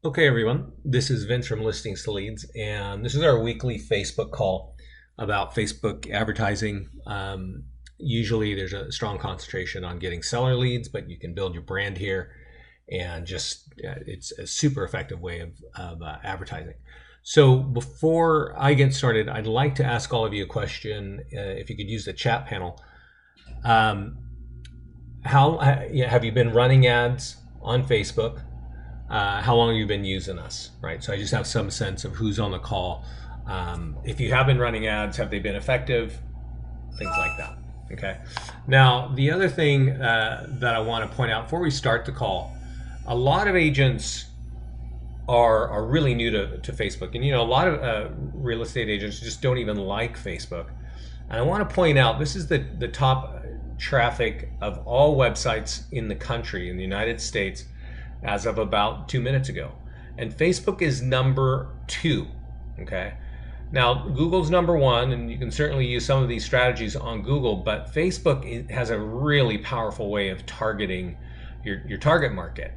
Okay, everyone, this is Vince from Listings to Leads, and this is our weekly Facebook call about Facebook advertising. Usually there's a strong concentration on getting seller leads, but you can build your brand here, and it's a super effective way of advertising. So before I get started, I'd like to ask all of you a question. If you could use the chat panel. Um, how have you been running ads on Facebook? How long have you been using us, right? So I just have some sense of who's on the call. If you have been running ads, have they been effective? Things like that. Okay. Now, the other thing that I want to point out before we start the call, a lot of agents are really new to Facebook. And, a lot of real estate agents just don't even like Facebook. And I want to point out, this is the top traffic of all websites in the country, in the United States, as of about 2 minutes ago. And Facebook is number 2, okay? Now, Google's number 1, and you can certainly use some of these strategies on Google, but Facebook has a really powerful way of targeting your target market.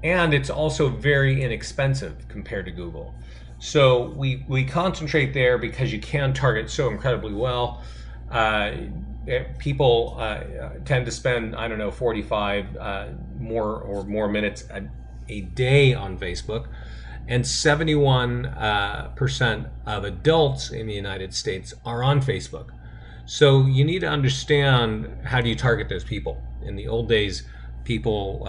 And it's also very inexpensive compared to Google. So we concentrate there because you can target so incredibly well. People tend to spend, 45 more minutes a day on Facebook, and 71% of adults in the United States are on Facebook. So you need to understand, how do you target those people? In the old days, people,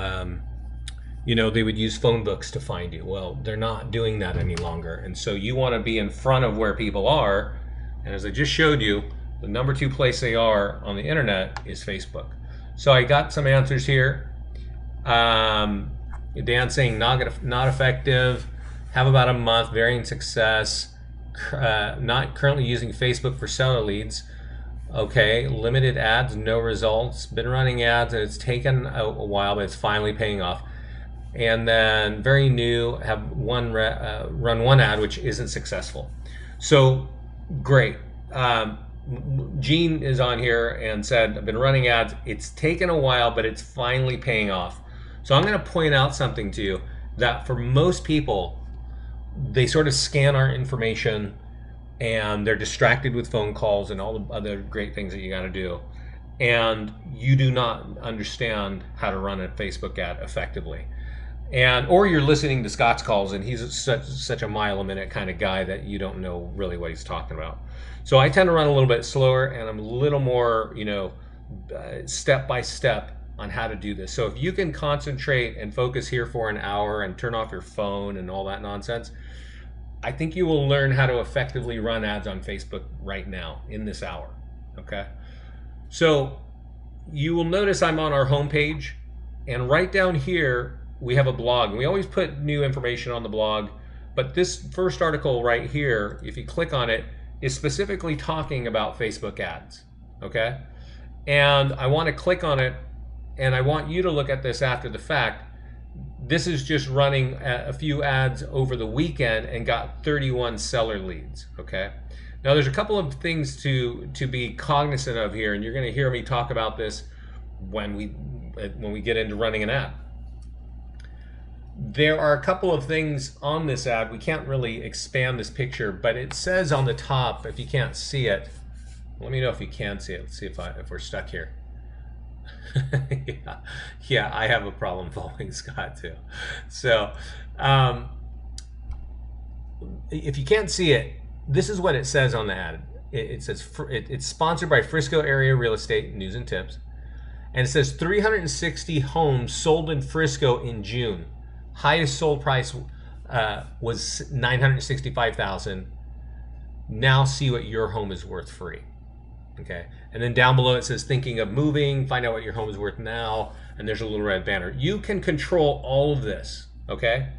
they would use phone books to find you. Well, they're not doing that any longer. And so you want to be in front of where people are. And as I just showed you, the number 2 place they are on the internet is Facebook. So I got some answers here. Dan saying not effective, have about a month, varying success, not currently using Facebook for seller leads. Okay, limited ads, no results. Been running ads and it's taken a while, but it's finally paying off. And then very new, have run one ad which isn't successful. So great. Gene is on here and said, I've been running ads. It's taken a while, but it's finally paying off. So I'm going to point out something to you, that for most people, they sort of scan our information and they're distracted with phone calls and all the other great things that you got to do. And you do not understand how to run a Facebook ad effectively. Or you're listening to Scott's calls and he's such a mile a minute kind of guy that you don't know really what he's talking about. So I tend to run a little bit slower, and I'm a little more, step by step on how to do this. So if you can concentrate and focus here for an hour and turn off your phone and all that nonsense, I think you will learn how to effectively run ads on Facebook right now in this hour. Okay. So you will notice I'm on our homepage, and right down here, we have a blog. We always put new information on the blog, but this first article right here, if you click on it, is specifically talking about Facebook ads, okay? And I want to click on it, and I want you to look at this after the fact. This is just running a few ads over the weekend and got 31 seller leads, okay? Now there's a couple of things to be cognizant of here, and you're going to hear me talk about this when we get into running an ad. There are a couple of things on this ad. We can't really expand this picture, but it says on the top, if you can't see it, let me know if you can see it. Let's see if we're stuck here. yeah, I have a problem following Scott too. So if you can't see it, this is what it says on the ad. It says it's sponsored by Frisco Area Real Estate News and Tips. And it says 360 homes sold in Frisco in June. Highest sold price was $965,000. Now see what your home is worth free. Okay, and then down below it says thinking of moving, find out what your home is worth now, and there's a little red banner. You can control all of this, okay?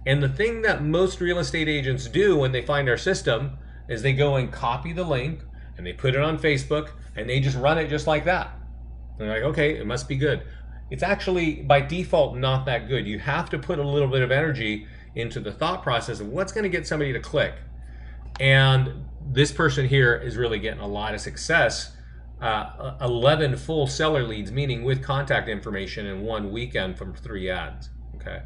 And the thing that most real estate agents do when they find our system is they go and copy the link and they put it on Facebook and they just run it just like that. They're like, okay, it must be good. It's actually by default not that good. You have to put a little bit of energy into the thought process of what's going to get somebody to click. And this person here is really getting a lot of success. 11 full seller leads, meaning with contact information in one weekend from 3 ads. Okay.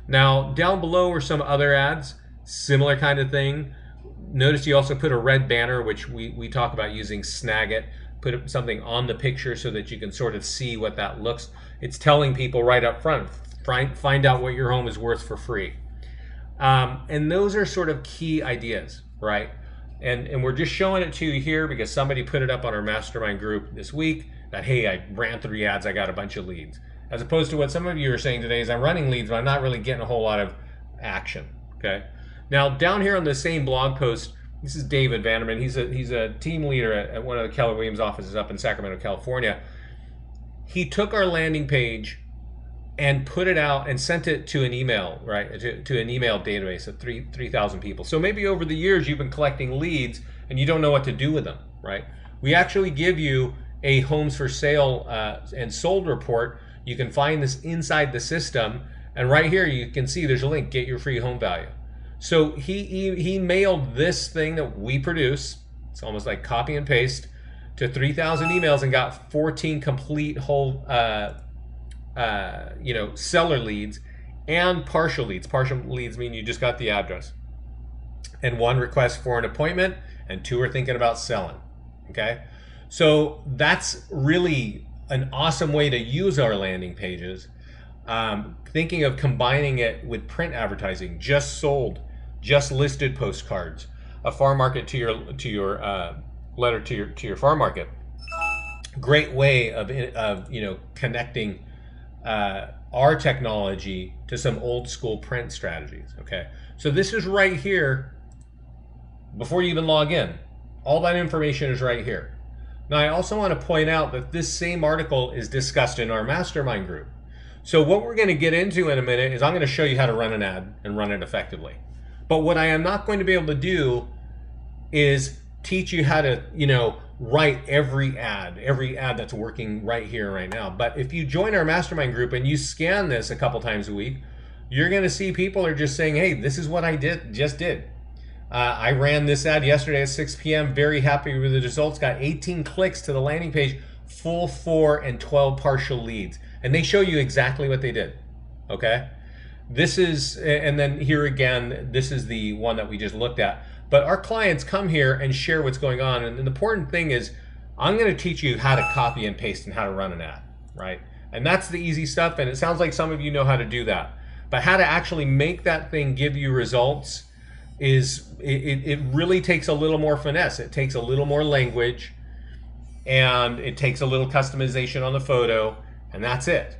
Now, down below are some other ads, similar kind of thing. Notice you also put a red banner, which we talk about using Snagit. Put something on the picture so that you can sort of see what that looks. It's telling people right up front, find out what your home is worth for free. And those are sort of key ideas, right? And we're just showing it to you here because somebody put it up on our mastermind group this week that, hey, I ran 3 ads, I got a bunch of leads. As opposed to what some of you are saying today is I'm running leads, but I'm not really getting a whole lot of action, okay? Now, down here on the same blog post, this is David Vanderman. He's a team leader at one of the Keller Williams offices up in Sacramento, California. He took our landing page and put it out and sent it to an email, right? To an email database of 3,000 people. So maybe over the years you've been collecting leads and you don't know what to do with them, right? We actually give you a homes for sale and sold report. You can find this inside the system, and right here you can see there's a link, get your free home value. So he mailed this thing that we produce, it's almost like copy and paste, to 3,000 emails and got 14 complete whole seller leads and partial leads. Partial leads mean you just got the address. And 1 request for an appointment, and 2 are thinking about selling, okay? So that's really an awesome way to use our landing pages. Thinking of combining it with print advertising, just sold, just listed postcards, a farm market to your letter to your farm market. Great way of connecting our technology to some old school print strategies. Okay, so this is right here before you even log in. All that information is right here. Now, I also want to point out that this same article is discussed in our mastermind group. So what we're going to get into in a minute is I'm going to show you how to run an ad and run it effectively. But what I am not going to be able to do is teach you how to, write every ad that's working right here, right now. But if you join our mastermind group and you scan this a couple times a week, you're going to see people are just saying, hey, this is what I just did. I ran this ad yesterday at 6 p.m. Very happy with the results. Got 18 clicks to the landing page, full 4 and 12 partial leads. And they show you exactly what they did, okay? This is, and then here again, this is the one that we just looked at. But our clients come here and share what's going on. And the important thing is, I'm going to teach you how to copy and paste and how to run an ad, right? And that's the easy stuff. And it sounds like some of you know how to do that. But how to actually make that thing give you results is, it really takes a little more finesse. It takes a little more language, and it takes a little customization on the photo, and that's it.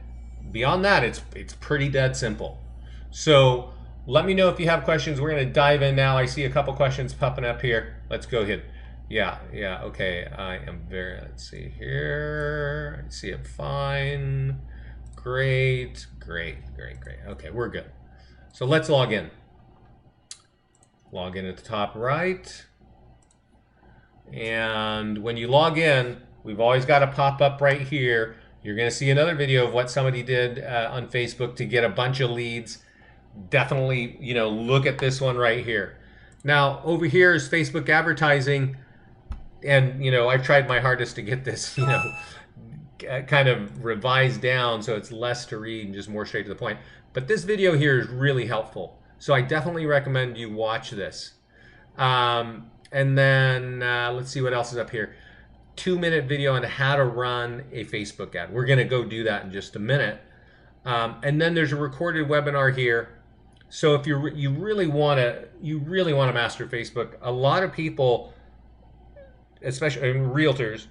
Beyond that, it's pretty dead simple. So let me know if you have questions. We're going to dive in now. I see a couple questions popping up here. Let's go ahead. Yeah, okay. I am let's see here. I see it fine. Great. Okay, we're good. So let's log in. Log in at the top right. And when you log in, we've always got a pop-up right here. You're going to see another video of what somebody did on Facebook to get a bunch of leads. Definitely, look at this one right here. Now, over here is Facebook advertising. And, I've tried my hardest to get this, kind of revised down so it's less to read and just more straight to the point. But this video here is really helpful. So I definitely recommend you watch this. And then let's see what else is up here. 2-minute video on how to run a Facebook ad. We're going to go do that in just a minute. And then there's a recorded webinar here. So if you really want to master Facebook, a lot of people, especially realtors,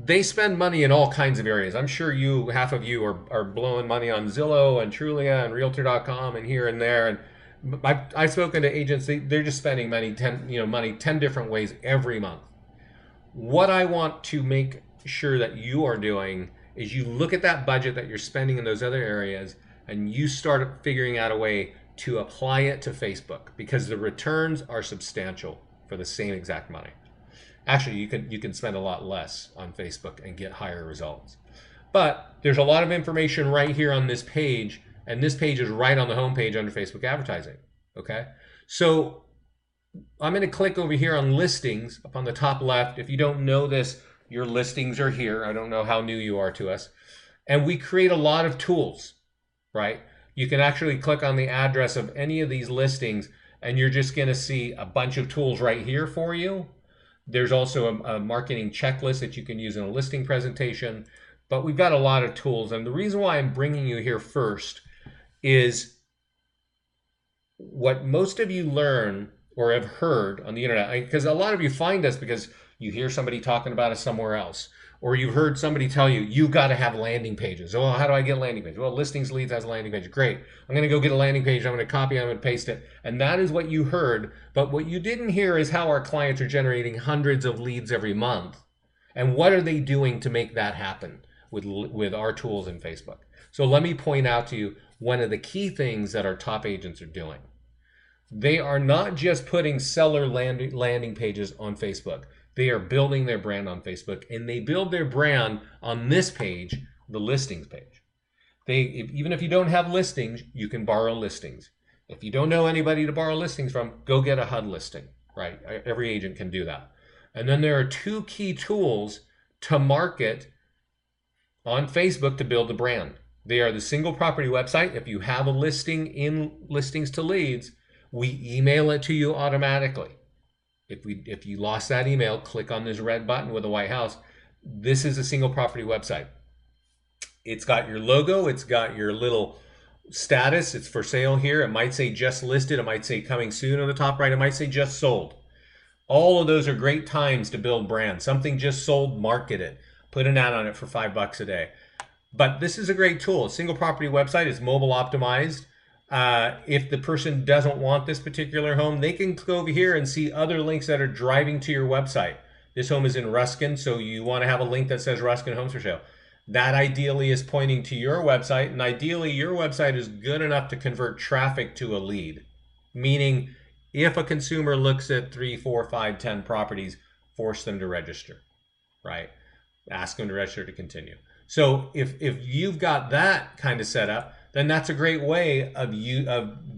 they spend money in all kinds of areas. I'm sure half of you are blowing money on Zillow and Trulia and Realtor.com and here and there. And I've spoken to agents. They're just spending money 10 different ways every month. What I want to make sure that you are doing is you look at that budget that you're spending in those other areas and you start figuring out a way to apply it to Facebook, because the returns are substantial for the same exact money. Actually, you can spend a lot less on Facebook and get higher results. But there's a lot of information right here on this page, and this page is right on the home page under Facebook advertising, okay? So I'm going to click over here on listings up on the top left. If you don't know this, your listings are here. I don't know how new you are to us. And we create a lot of tools, right? You can actually click on the address of any of these listings and you're just going to see a bunch of tools right here for you. There's also a marketing checklist that you can use in a listing presentation, but we've got a lot of tools. And the reason why I'm bringing you here first is what most of you learn or have heard on the internet, because a lot of you find us because you hear somebody talking about us somewhere else, or you've heard somebody tell you, you got to have landing pages. Oh, how do I get landing pages? Well, Listings Leads has a landing page. Great. I'm going to go get a landing page. I'm going to copy it. I'm going to paste it. And that is what you heard. But what you didn't hear is how our clients are generating hundreds of leads every month. And what are they doing to make that happen with our tools in Facebook? So let me point out to you one of the key things that our top agents are doing. They are not just putting seller landing pages on Facebook. They are building their brand on Facebook, and they build their brand on this page, the listings page. Even if you don't have listings, you can borrow listings. If you don't know anybody to borrow listings from, go get a HUD listing, right? Every agent can do that. And then there are two key tools to market on Facebook to build the brand. They are the single property website. If you have a listing in Listings to Leads, we email it to you automatically. If you lost that email, click on this red button with a white house. This is a single property website. It's got your logo. It's got your little status. It's for sale here. It might say just listed. It might say coming soon on the top right. It might say just sold. All of those are great times to build brand. Something just sold, market it. Put an ad on it for $5 a day. But this is a great tool. A single property website is mobile optimized. If the person doesn't want this particular home, they can go over here and see other links that are driving to your website. This home is in Ruskin, so you want to have a link that says Ruskin Homes for Sale. That ideally is pointing to your website, and ideally your website is good enough to convert traffic to a lead. Meaning, if a consumer looks at 3, 4, 5, 10 properties, force them to register, right? Ask them to register to continue. So if you've got that kind of set up, then that's a great way of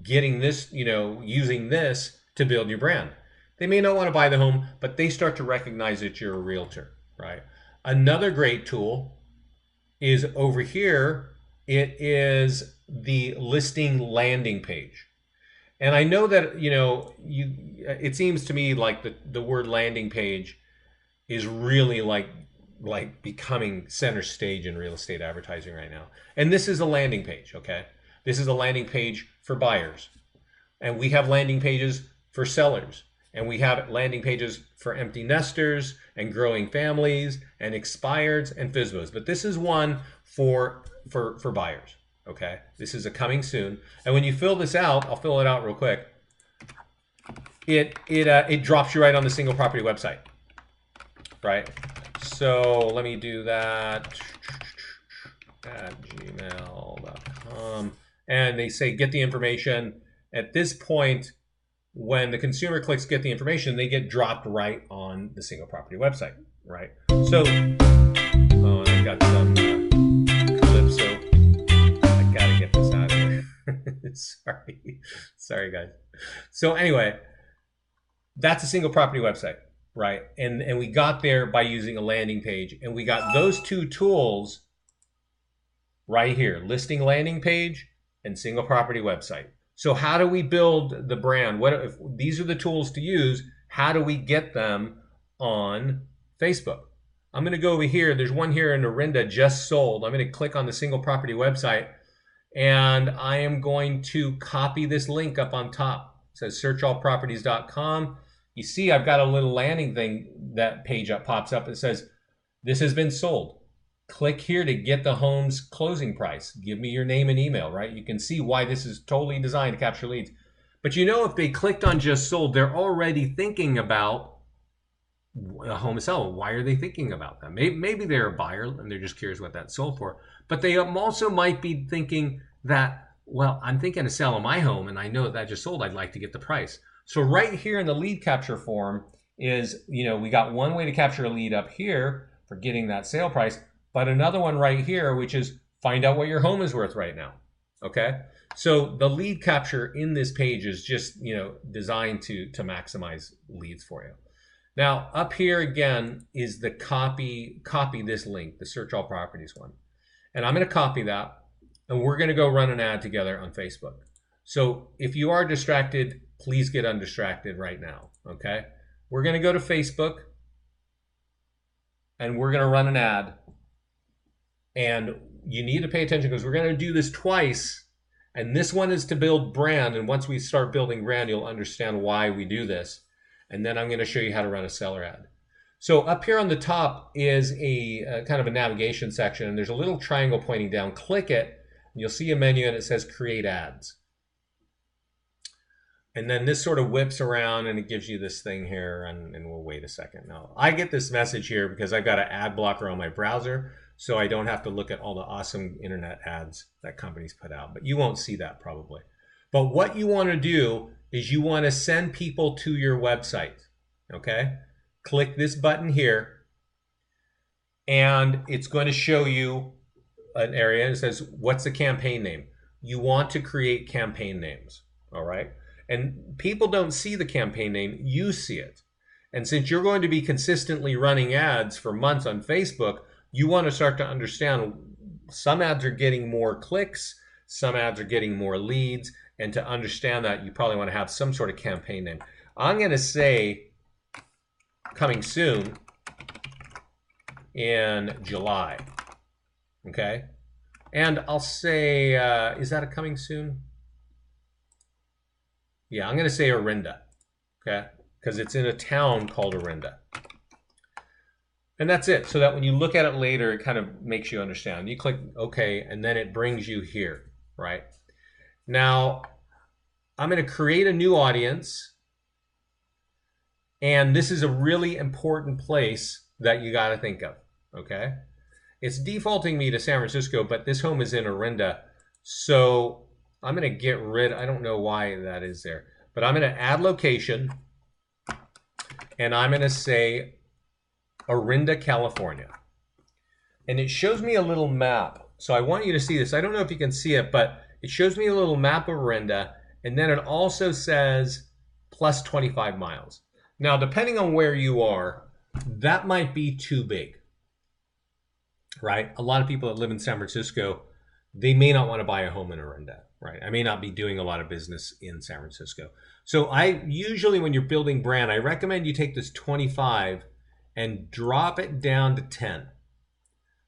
getting this, using this to build your brand. They may not want to buy the home, but they start to recognize that you're a realtor, right? Another great tool is over here. It is the listing landing page. And I know that, it seems to me like the word landing page is really like becoming center stage in real estate advertising right now. And this is a landing page, okay? This is a landing page for buyers. And we have landing pages for sellers. And we have landing pages for empty nesters and growing families and expireds and FSBOs. But this is one for buyers, okay? This is a coming soon. And when you fill this out, I'll fill it out real quick. It drops you right on the single property website, right? So let me do that at gmail.com. And they say, get the information. At this point, when the consumer clicks get the information, they get dropped right on the single property website, right? So, I got some Calypso. I gotta get this out of here. Sorry guys. So anyway, that's a single property website. Right, and we got there by using a landing page, and we got those two tools right here, listing landing page and single property website. So how do we build the brand? What if these are the tools to use? How do we get them on Facebook? I'm going to go over here. There's one here in Orinda, just sold. I'm going to click on the single property website, and I am going to copy this link up on top. It says searchallproperties.com. You see, I've got a little landing thing, that page up pops up. It says, this has been sold. Click here to get the home's closing price. Give me your name and email, right? You can see why this is totally designed to capture leads. But if they clicked on just sold, they're already thinking about a home is selling. Why are they thinking about that? Maybe they're a buyer and they're just curious what that's sold for. But they also might be thinking that, well, I'm thinking of selling my home and I know that just sold. I'd like to get the price. So right here in the lead capture form is, we got one way to capture a lead up here for getting that sale price, but another one right here, which is find out what your home is worth right now, okay? So the lead capture in this page is just, designed to maximize leads for you. Now, up here again is the copy this link, the Search All Properties one. And I'm going to copy that. and we're going to go run an ad together on Facebook. So if you are distracted, please get undistracted right now, okay? We're going to go to Facebook, and we're going to run an ad. And you need to pay attention because we're going to do this twice. And this one is to build brand. And once we start building brand, you'll understand why we do this. And then I'm going to show you how to run a seller ad. So up here on the top is a kind of a navigation section. And there's a little triangle pointing down. Click it. And you'll see a menu and it says create ads. And then this sort of whips around and it gives you this thing here. And we'll wait a second. Now, I get this message here because I've got an ad blocker on my browser. So I don't have to look at all the awesome internet ads that companies put out. But you won't see that probably. But what you want to do is you want to send people to your website. Okay? Click this button here. And it's going to show you an area. It says, what's the campaign name? You want to create campaign names. All right? And people don't see the campaign name. You see it. And since you're going to be consistently running ads for months on Facebook, you want to start to understand some ads are getting more clicks, some ads are getting more leads, and to understand that, you probably want to have some sort of campaign name. I'm going to say coming soon in July, okay? And I'll say, is that a coming soon? Yeah, I'm going to say Orinda, okay? Because it's in a town called Orinda. And that's it, so that when you look at it later, it kind of makes you understand. You click OK, and then it brings you here, right? Now, I'm going to create a new audience. And this is a really important place that you got to think of, okay? It's defaulting me to San Francisco, but this home is in Orinda. So I'm going to get rid, I don't know why that is there, but I'm going to add location. And I'm going to say Orinda, California. And it shows me a little map. So I want you to see this. I don't know if you can see it, but it shows me a little map of Orinda. And then it also says plus 25 miles. Now, depending on where you are, that might be too big, right? A lot of people that live in San Francisco, they may not want to buy a home in Orinda, right? I may not be doing a lot of business in San Francisco. So I usually, when you're building brand, I recommend you take this 25 and drop it down to 10.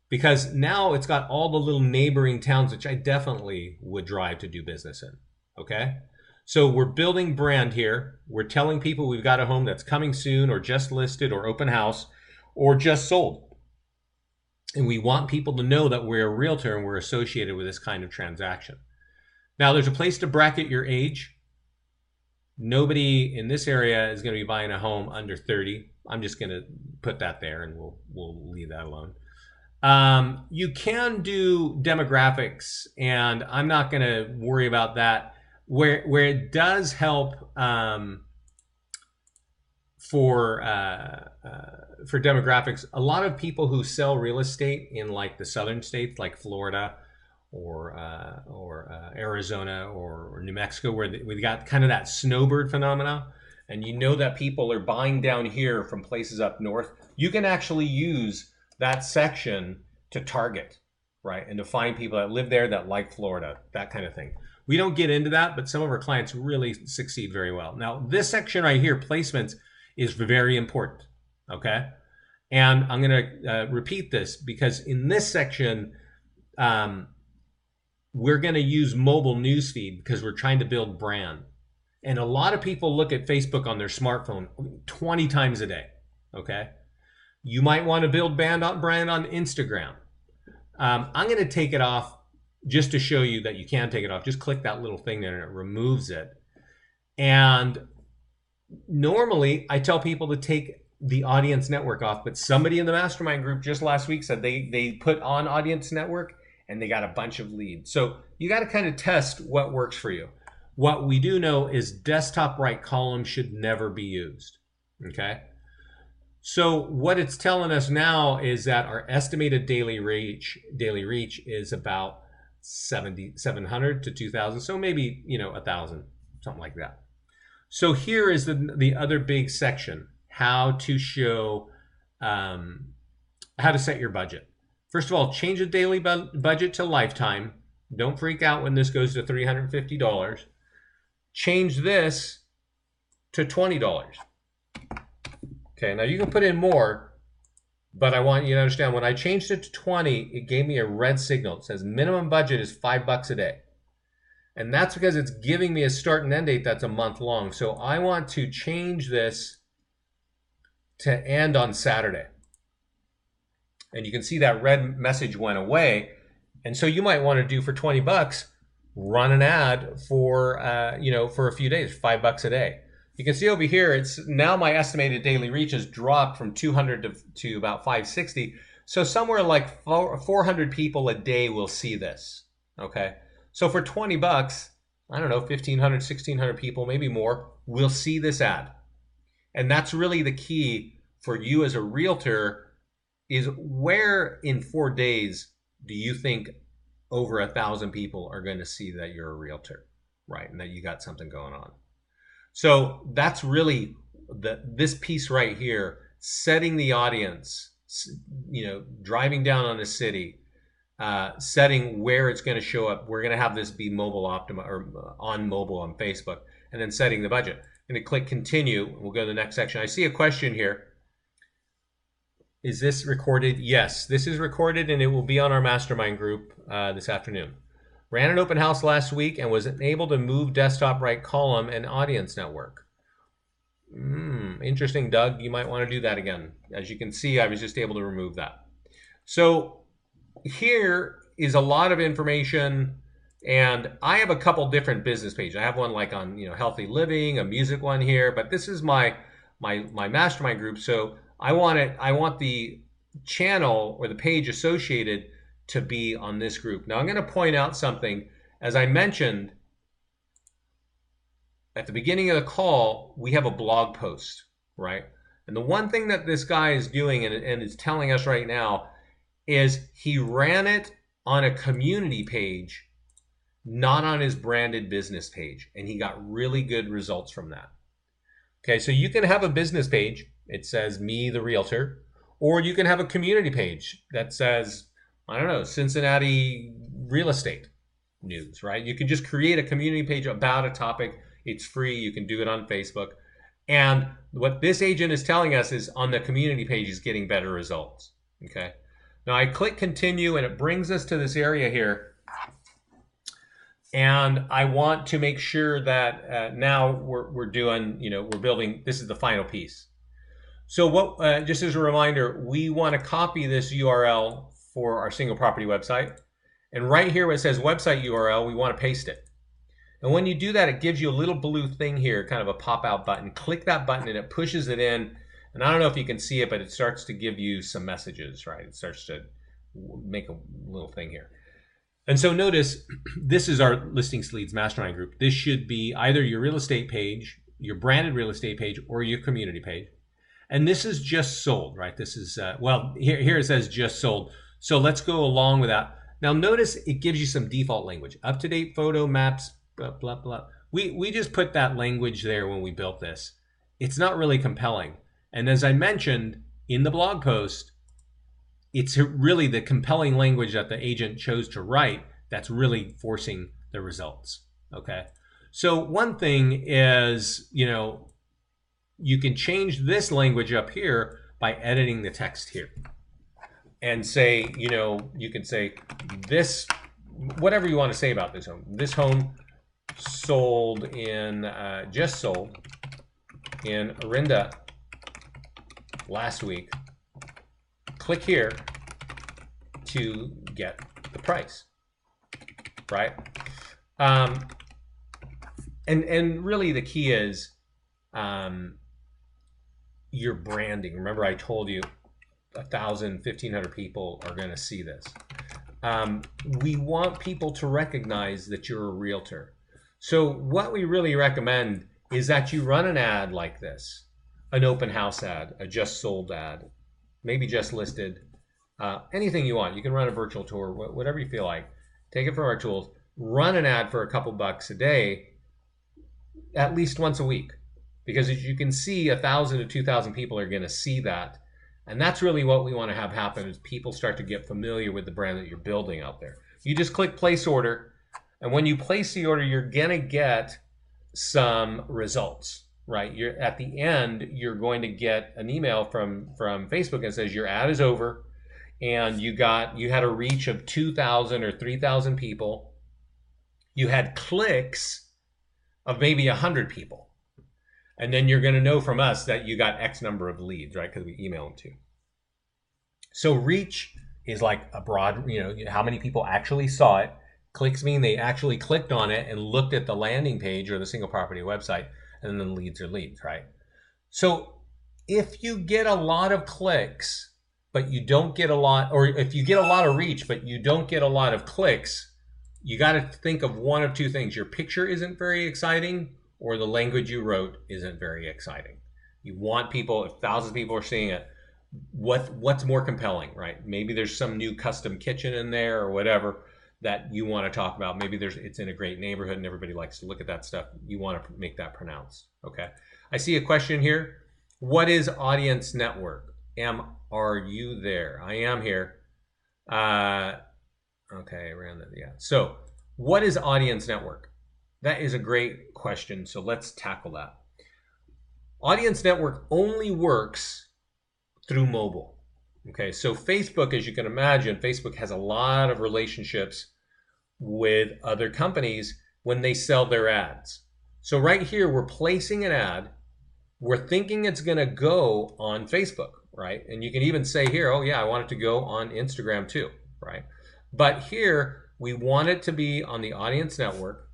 Because now it's got all the little neighboring towns, which I definitely would drive to do business in, okay? So we're building brand here. We're telling people we've got a home that's coming soon or just listed or open house or just sold. And we want people to know that we're a realtor and we're associated with this kind of transaction. Now, there's a place to bracket your age. Nobody in this area is going to be buying a home under 30. I'm just going to put that there and we'll leave that alone. You can do demographics, and I'm not going to worry about that. Where it does help for demographics, a lot of people who sell real estate in like the southern states, like Florida or Arizona or New Mexico, where we've got kind of that snowbird phenomena, and you know that people are buying down here from places up north, you can actually use that section to target, right? And to find people that live there that like Florida, that kind of thing. We don't get into that, but some of our clients really succeed very well. Now, this section right here, placements, is very important, okay? And I'm going to repeat this because in this section, we're going to use mobile newsfeed because we're trying to build brand. And a lot of people look at Facebook on their smartphone 20 times a day, okay? You might want to build brand on Instagram. I'm going to take it off just to show you that you can take it off. Just click that little thing there and it removes it. And normally I tell people to take the audience network off, but somebody in the mastermind group just last week said they put on audience network and they got a bunch of leads. So you got to kind of test what works for you. What we do know is desktop right column should never be used, okay? So what it's telling us now is that our estimated daily reach is about 700 to 2,000. So maybe, 1,000, something like that. So here is the other big section, how to show, how to set your budget. First of all, change the daily budget to lifetime. Don't freak out when this goes to $350. Change this to $20. Okay, now you can put in more, but I want you to understand when I changed it to 20, it gave me a red signal. It says minimum budget is $5 a day. And that's because it's giving me a start and end date that's a month long. So I want to change this to end on Saturday. And you can see that red message went away. And so you might want to do for 20 bucks, run an ad for, for a few days, $5 a day. You can see over here, it's now my estimated daily reach has dropped from 200 to about 560. So somewhere like 400 people a day will see this, okay? So for 20 bucks, I don't know, 1,500, 1,600 people, maybe more, will see this ad. And that's really the key for you as a realtor is where in 4 days do you think over 1,000 people are going to see that you're a realtor, right? And that you got something going on. So that's really this piece right here, setting the audience, driving down on the city, setting where it's going to show up. We're going to have this be mobile or on mobile on Facebook, and then setting the budget. I'm going to click continue. We'll go to the next section. I see a question here. Is this recorded? Yes, this is recorded, and it will be on our mastermind group this afternoon. Ran an open house last week and was able to move desktop right column and audience network. Interesting, Doug. You might want to do that again. As you can see, I was just able to remove that. So here is a lot of information, and I have a couple different business pages. I have one like on healthy living, a music one here, but this is my mastermind group. So I want the channel or the page associated to be on this group. Now I'm going to point out something. As I mentioned at the beginning of the call, we have a blog post, right? And the one thing that this guy is doing and is telling us right now is he ran it on a community page, not on his branded business page. And he got really good results from that. Okay, so you can have a business page. It says me, the realtor, or you can have a community page that says, I don't know, Cincinnati real estate news, right? You can just create a community page about a topic. It's free. You can do it on Facebook. And what this agent is telling us is on the community page, he's getting better results. Okay. Now I click continue and it brings us to this area here. And I want to make sure that now we're doing, we're building, this is the final piece. So what, just as a reminder, we want to copy this URL for our single property website. And right here where it says website URL, we want to paste it. And when you do that, it gives you a little blue thing here, kind of a pop-out button. Click that button and it pushes it in. And I don't know if you can see it, but it starts to give you some messages, right? It starts to make a little thing here. And so notice, this is our Listings Leads Mastermind group. This should be either your real estate page, your branded real estate page, or your community page. And this is just sold, right? This is, here it says just sold. So let's go along with that. Now notice it gives you some default language. Up-to-date photo, maps, blah, blah, blah. We just put that language there when we built this. It's not really compelling. And as I mentioned in the blog post, it's really the compelling language that the agent chose to write that's really forcing the results, okay? So one thing is, you can change this language up here by editing the text here. And say, you can say this, whatever you want to say about this home. This home sold in, just sold in Orinda last week. Click here to get the price, right? And really the key is your branding. Remember I told you 1,000, 1,500 people are going to see this. We want people to recognize that you're a realtor. So what we really recommend is that you run an ad like this, an open house ad, a just sold ad, maybe just listed, anything you want. You can run a virtual tour, whatever you feel like. Take it from our tools, run an ad for a couple bucks a day, at least once a week. Because as you can see, 1,000 to 2,000 people are going to see that. And that's really what we want to have happen is people start to get familiar with the brand that you're building out there. You just click place order. And when you place the order, you're going to get some results, right? You're at the end, you're going to get an email from Facebook that says your ad is over and you had a reach of 2,000 or 3,000 people. You had clicks of maybe 100 people. And then you're going to know from us that you got X number of leads, right? Because we email them to you. So reach is like a broad, how many people actually saw it. Clicks mean they actually clicked on it and looked at the landing page or the single property website, and then leads are leads, right? So if you get a lot of clicks, but you don't get a lot, or if you get a lot of reach, but you don't get a lot of clicks, you got to think of one of two things. Your picture isn't very exciting, or the language you wrote isn't very exciting. You want people, if thousands of people are seeing it, what's more compelling, right? Maybe there's some new custom kitchen in there or whatever that you want to talk about. Maybe it's in a great neighborhood and everybody likes to look at that stuff. You want to make that pronounced, okay? I see a question here. What is Audience Network? Are you there? I am here. Okay, around that, yeah. So what is Audience Network? That is a great question, so let's tackle that. Audience Network only works through mobile. Okay, so Facebook, as you can imagine, Facebook has a lot of relationships with other companies when they sell their ads. So right here, we're placing an ad. We're thinking it's going to go on Facebook, right? And you can even say here, oh yeah, I want it to go on Instagram too, right? But here, we want it to be on the Audience Network.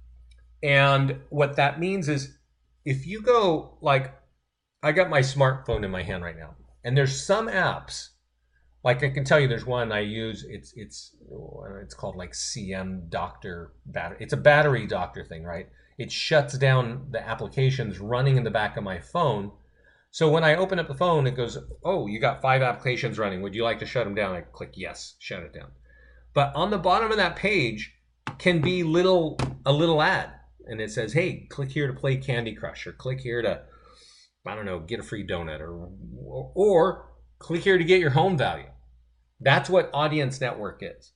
And what that means is if you go, like, I got my smartphone in my hand right now, and there's some apps, like I can tell you there's one I use, it's called like CM Doctor battery. It's a battery doctor thing, right? It shuts down the applications running in the back of my phone. So when I open up the phone, it goes, oh, you got 5 applications running. Would you like to shut them down? I click yes, shut it down. But on the bottom of that page can be a little ad. And it says, hey, click here to play Candy Crush, or click here to, I don't know, get a free donut, or click here to get your home value. That's what Audience Network is.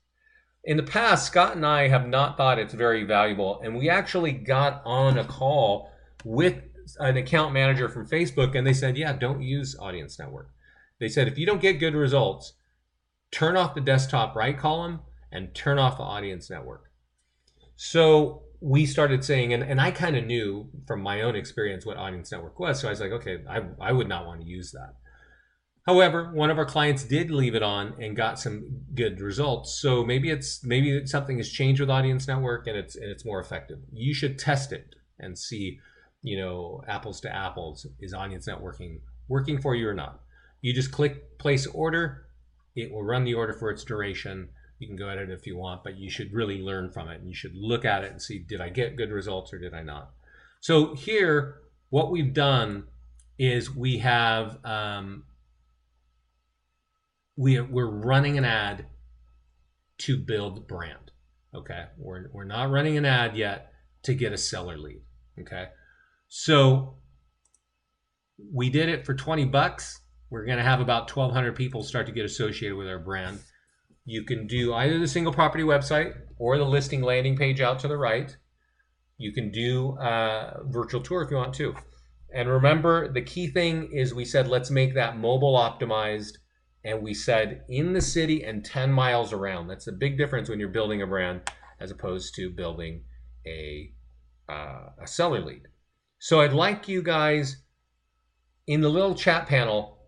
In the past, Scott and I have not thought it's very valuable, and we actually got on a call with an account manager from Facebook, and they said, yeah, don't use Audience Network. They said, if you don't get good results, turn off the desktop right column and turn off the Audience Network. So we started saying, and I kind of knew from my own experience what Audience Network was, so I was like, okay, I would not want to use that. However, one of our clients did leave it on and got some good results. So maybe something has changed with Audience Network and it's more effective. You should test it and see, apples to apples, is Audience Networking working for you or not? You just click place order. It will run the order for its duration. You can go at it if you want, but you should really learn from it. And you should look at it and see, did I get good results or did I not? So here, what we've done is we have, we're running an ad to build brand, okay? We're not running an ad yet to get a seller lead, okay? So we did it for 20 bucks. We're gonna have about 1,200 people start to get associated with our brand. You can do either the single property website or the listing landing page out to the right. You can do a virtual tour if you want to. And remember, the key thing is we said, let's make that mobile optimized. And we said in the city and 10 miles around. That's a big difference when you're building a brand as opposed to building a seller lead. So I'd like you guys in the little chat panel,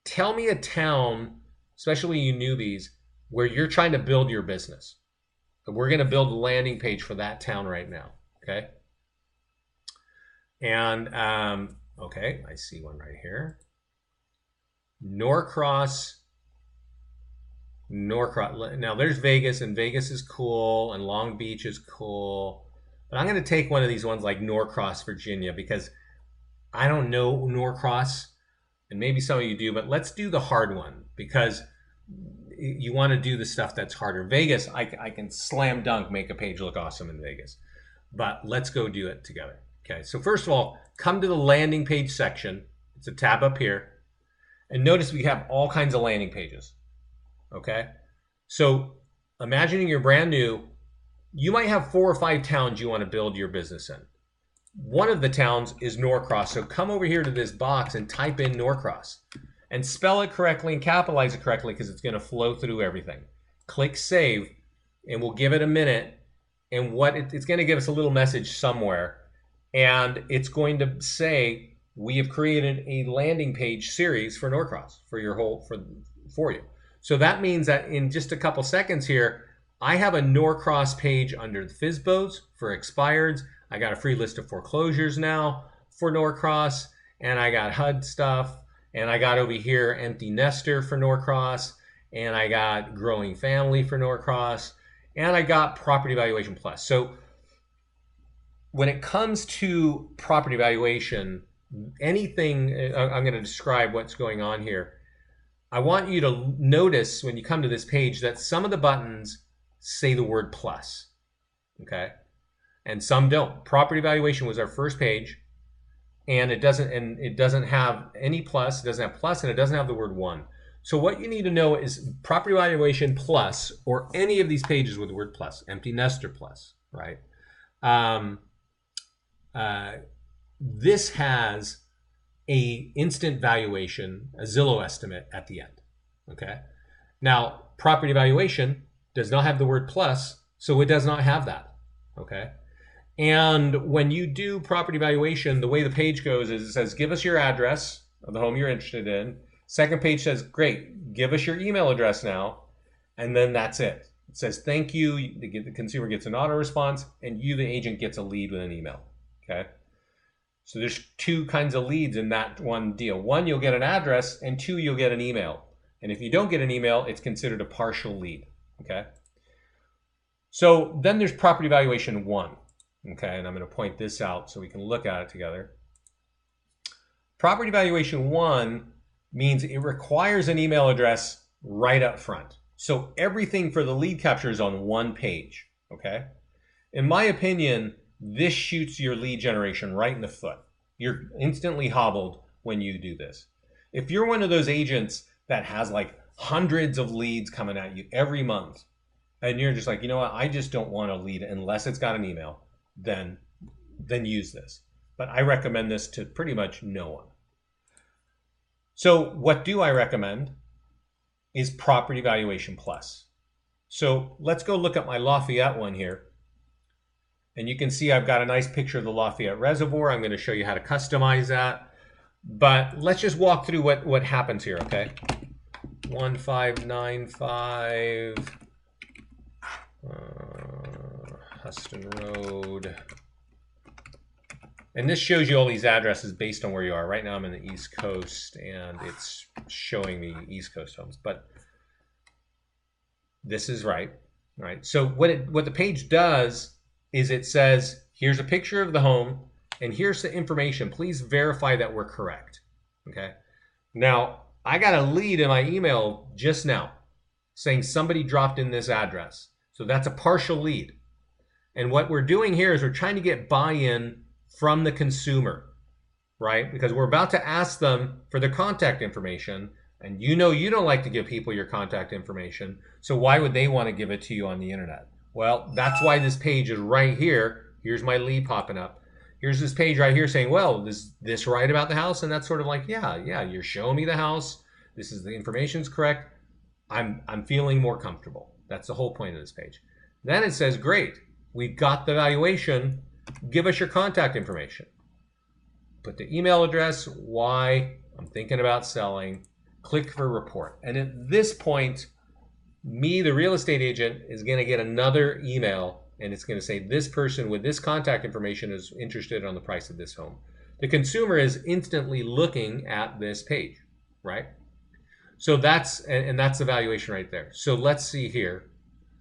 tell me a town, especially you newbies, where you're trying to build your business. We're going to build a landing page for that town right now, okay? And, okay, I see one right here. Norcross. Now there's Vegas, and Vegas is cool, and Long Beach is cool. But I'm going to take one of these ones like Norcross, Virginia, because I don't know Norcross, and maybe some of you do, but let's do the hard one, because you want to do the stuff that's harder. Vegas, I can slam dunk make a page look awesome in Vegas, but let's go do it together. Okay, so first of all, come to the landing page section. It's a tab up here, and notice we have all kinds of landing pages. Okay, so imagining you're brand new You might have 4 or 5 towns you want to build your business in. One of the towns is Norcross. So come over here to this box and type in Norcross and spell it correctly and capitalize it correctly because it's going to flow through everything. Click save and we'll give it a minute. And what it's going to give us a little message somewhere. And it's going to say, we have created a landing page series for Norcross for your whole, for you. So that means that in just a couple seconds here, I have a Norcross page under the FSBOs for expireds. I got a free list of foreclosures now for Norcross, and I got HUD stuff, and I got over here empty nester for Norcross, and I got growing family for Norcross, and I got property valuation plus. So when it comes to property valuation, anything, I'm going to describe what's going on here. I want you to notice when you come to this page that some of the buttons say the word plus, okay? And some don't. Property valuation was our first page, and it doesn't have any plus, it doesn't have plus, and it doesn't have the word one. So what you need to know is property valuation plus, or any of these pages with the word plus, empty nester plus, right? This has a instant valuation, a Zillow estimate at the end, okay? Now, property valuation does not have the word plus, so it does not have that, okay? And when you do property valuation, the way the page goes is it says, give us your address of the home you're interested in. Second page says, great, give us your email address now. And then that's it. It says, thank you. The consumer gets an auto response, and you, the agent, gets a lead with an email, okay? So there's 2 kinds of leads in that one deal. 1, you'll get an address, and 2, you'll get an email. And if you don't get an email, it's considered a partial lead, okay? So then there's property valuation 1, okay? And I'm going to point this out so we can look at it together. Property valuation 1 means it requires an email address right up front. So everything for the lead capture is on one page, okay? In my opinion, this shoots your lead generation right in the foot. You're instantly hobbled when you do this. If you're one of those agents that has like hundreds of leads coming at you every month, and you're just like, you know what, I just don't want a lead unless it's got an email, then use this. But I recommend this to pretty much no one. So what do I recommend is property valuation plus. So let's go look at my Lafayette one here. And you can see I've got a nice picture of the Lafayette Reservoir. I'm going to show you how to customize that. But let's just walk through what happens here, okay? 1595 Huston Road. And this shows you all these addresses based on where you are. Right now I'm in the East Coast, and it's showing me East Coast homes. But this is right? So what the page does is it says, here's a picture of the home, and here's the information. Please verify that we're correct, okay? Now, I got a lead in my email just now saying somebody dropped in this address. So that's a partial lead. And what we're doing here is we're trying to get buy-in from the consumer, right? Because we're about to ask them for their contact information, and you know you don't like to give people your contact information, so why would they want to give it to you on the internet? Well, that's why this page is right here. Here's my lead popping up. Here's this page right here saying, well, is this right about the house? And that's sort of like, yeah, you're showing me the house. This is the information's correct. I'm feeling more comfortable. That's the whole point of this page. Then it says, great, we've got the valuation. Give us your contact information. Put the email address, why I'm thinking about selling, click for report. And at this point, me, the real estate agent, is going to get another email, and it's going to say this person with this contact information is interested on the price of this home. The consumer is instantly looking at this page, right? So that's the valuation right there. So let's see here.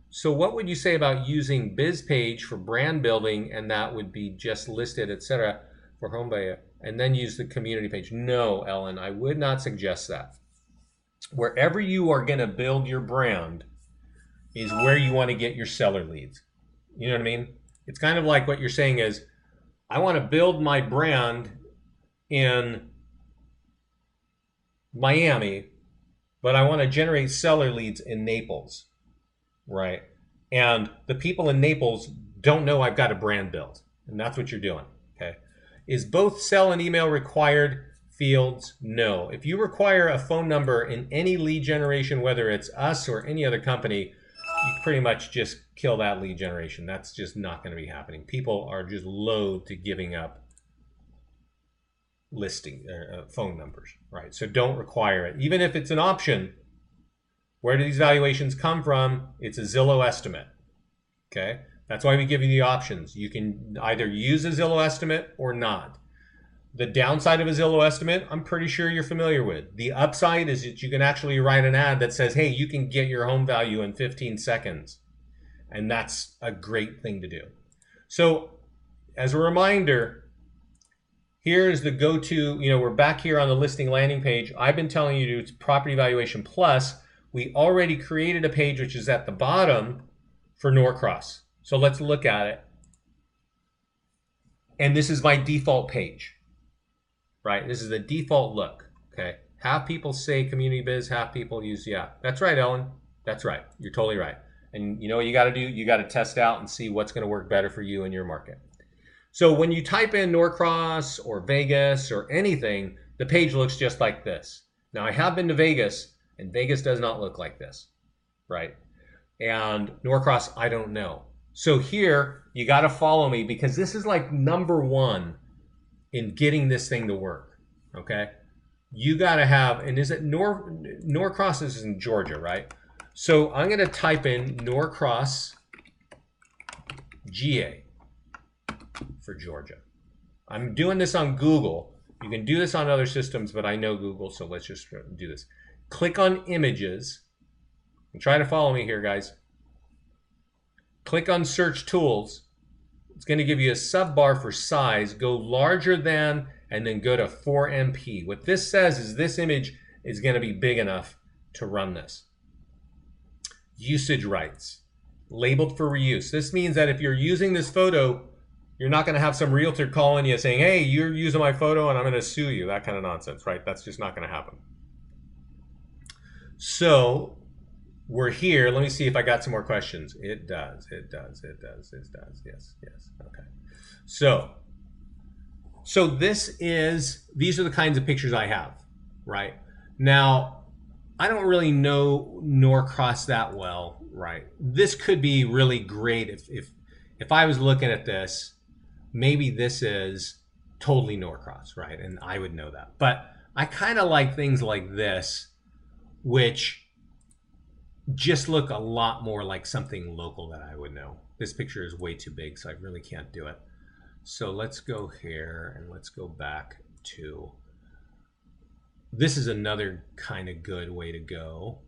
So what would you say about using BizPage for brand building, and that would be just listed, etc., for home buyer, and then use the community page? No, Ellen, I would not suggest that. Wherever you are going to build your brand is where you want to get your seller leads. You know what I mean? It's kind of like what you're saying is, I want to build my brand in Miami, but I want to generate seller leads in Naples, right? And the people in Naples don't know I've got a brand built. And that's what you're doing. Okay. Is both cell and email required fields? No. If you require a phone number in any lead generation, whether it's us or any other company, you pretty much just kill that lead generation. That's just not going to be happening. People are just loath to giving up listing phone numbers, right? So don't require it. Even if it's an option, where do these valuations come from? It's a Zillow estimate, okay? That's why we give you the options. You can either use a Zillow estimate or not. The downside of a Zillow estimate, I'm pretty sure you're familiar with. The upside is that you can actually write an ad that says, hey, you can get your home value in 15 seconds. And that's a great thing to do. So as a reminder, here's the go-to, we're back here on the listing landing page. I've been telling you to do Property Valuation Plus. We already created a page which is at the bottom for Norcross. So let's look at it. And this is my default page, right? This is the default look, okay? Half people say community biz, half people use, yeah. That's right, Ellen. That's right. You're totally right. And you know what you got to do? You got to test out and see what's going to work better for you and your market. So when you type in Norcross or Vegas or anything, the page looks just like this. Now I have been to Vegas, and Vegas does not look like this, right? And Norcross, I don't know. So here, you got to follow me because this is like number one in getting this thing to work, okay? You got to have, and is it Norcross is in Georgia, right? So I'm going to type in Norcross, GA for Georgia. I'm doing this on Google. You can do this on other systems, but I know Google, so let's just do this. Click on images and try to follow me here, guys. Click on search tools. It's going to give you a sub bar for size. Go larger than, and then go to 4MP. What this says is this image is going to be big enough to run this. Usage rights, labeled for reuse. This means that if you're using this photo, you're not going to have some realtor calling you saying, hey, you're using my photo and I'm going to sue you. That kind of nonsense, right? That's just not going to happen. So we're here. Let me see if I got some more questions. It does. It does. It does. It does. Yes. Yes. Okay. So these are the kinds of pictures I have, right? Now, I don't really know Norcross that well, right? This could be really great if I was looking at this. Maybe this is totally Norcross, right? And I would know that. But I kind of like things like this, which just look a lot more like something local that I would know. This picture is way too big, so I really can't do it. So let's go here and let's go back to, this is another kind of good way to go.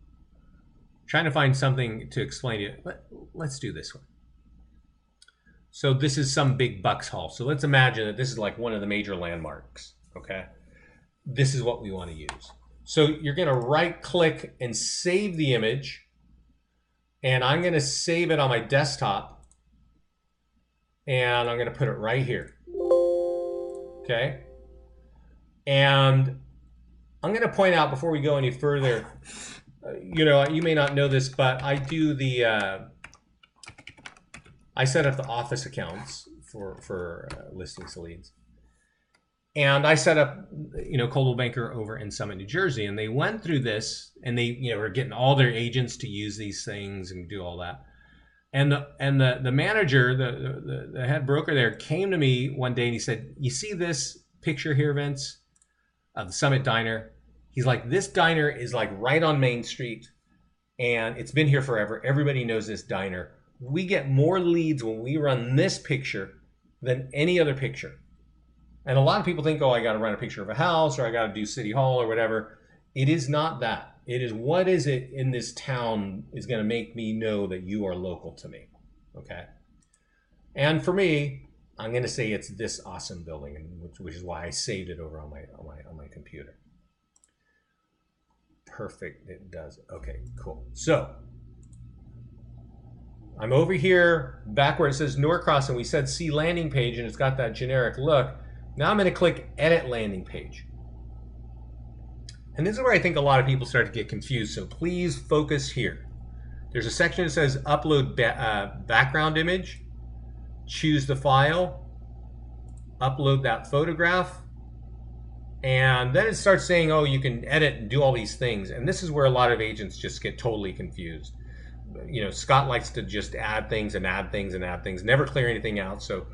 Trying to find something to explain to you. Let's do this one. So this is some big bucks haul. So let's imagine that this is like one of the major landmarks, okay? This is what we want to use. So you're going to right click and save the image. And I'm going to save it on my desktop. And I'm going to put it right here. Okay? And I'm going to point out before we go any further, you may not know this, but I do the, I set up the office accounts for listings to leads. And I set up, Coldwell Banker over in Summit, New Jersey, and they went through this, and they, were getting all their agents to use these things and do all that. And the manager, the head broker there, came to me one day and he said, "You see this picture here, Vince, of the Summit Diner?" He's like, "This diner is like right on Main Street, and it's been here forever. Everybody knows this diner. We get more leads when we run this picture than any other picture." And a lot of people think, oh, I got to run a picture of a house or I got to do City Hall or whatever. It is not that. It is what is it in this town is going to make me know that you are local to me. Okay. And for me, I'm going to say it's this awesome building, which is why I saved it over on my computer. Perfect. It does. Okay, cool. So I'm over here back where it says Norcross, and we said see landing page, and it's got that generic look. Now I'm going to click edit landing page. And this is where I think a lot of people start to get confused. So please focus here. There's a section that says upload background image. Choose the file, upload that photograph, and then it starts saying, oh, you can edit and do all these things. And this is where a lot of agents just get totally confused. You know, Scott likes to just add things and add things and add things, never clear anything out. So,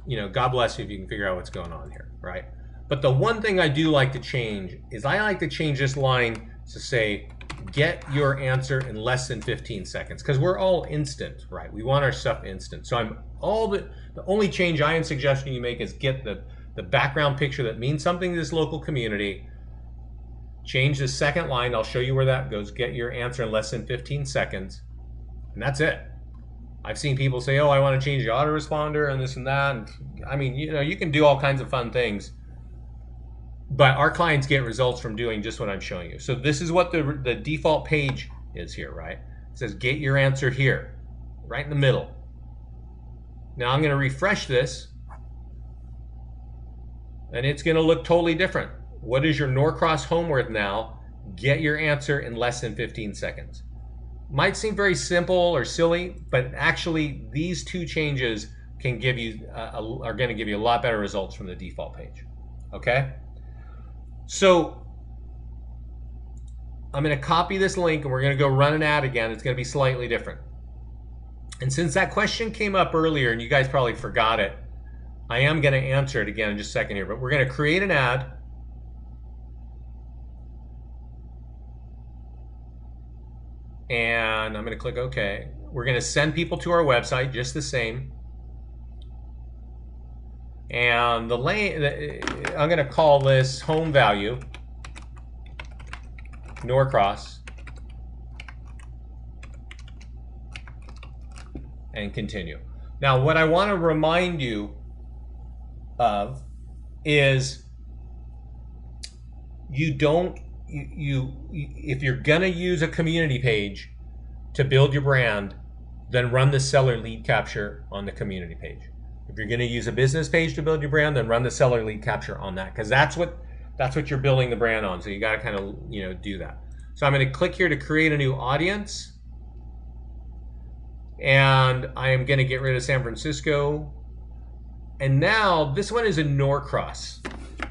you know, God bless you if you can figure out what's going on here, right? But the one thing I do like to change is I like to change this line to say, get your answer in less than 15 seconds, because we're all instant, right? We want our stuff instant. So the only change I am suggesting you make is get the background picture that means something to this local community. Change the second line. I'll show you where that goes. Get your answer in less than 15 seconds. And that's it. I've seen people say, oh, I want to change the autoresponder and this and that. And, I mean, you know, you can do all kinds of fun things. But our clients get results from doing just what I'm showing you. So this is what the default page is here, right? It says, get your answer here, right in the middle. Now I'm going to refresh this. And it's going to look totally different. What is your Norcross home worth now? Get your answer in less than 15 seconds. Might seem very simple or silly, but actually these two changes can give you are going to give you a lot better results from the default page. Okay? So I'm going to copy this link and we're going to go run an ad again. It's going to be slightly different. And since that question came up earlier and you guys probably forgot it, I am going to answer it again in just a second here, but we're going to create an ad. And I'm going to click OK. We're going to send people to our website just the same. And the lane, I'm going to call this home value, Norcross, and continue. Now, what I want to remind you of is if you're going to use a community page to build your brand, then run the seller lead capture on the community page. If you're going to use a business page to build your brand, then run the seller lead capture on that, because that's what you're building the brand on. So you got to kind of, you know, do that. So I'm going to click here to create a new audience, and I am going to get rid of San Francisco. And now this one is in Norcross.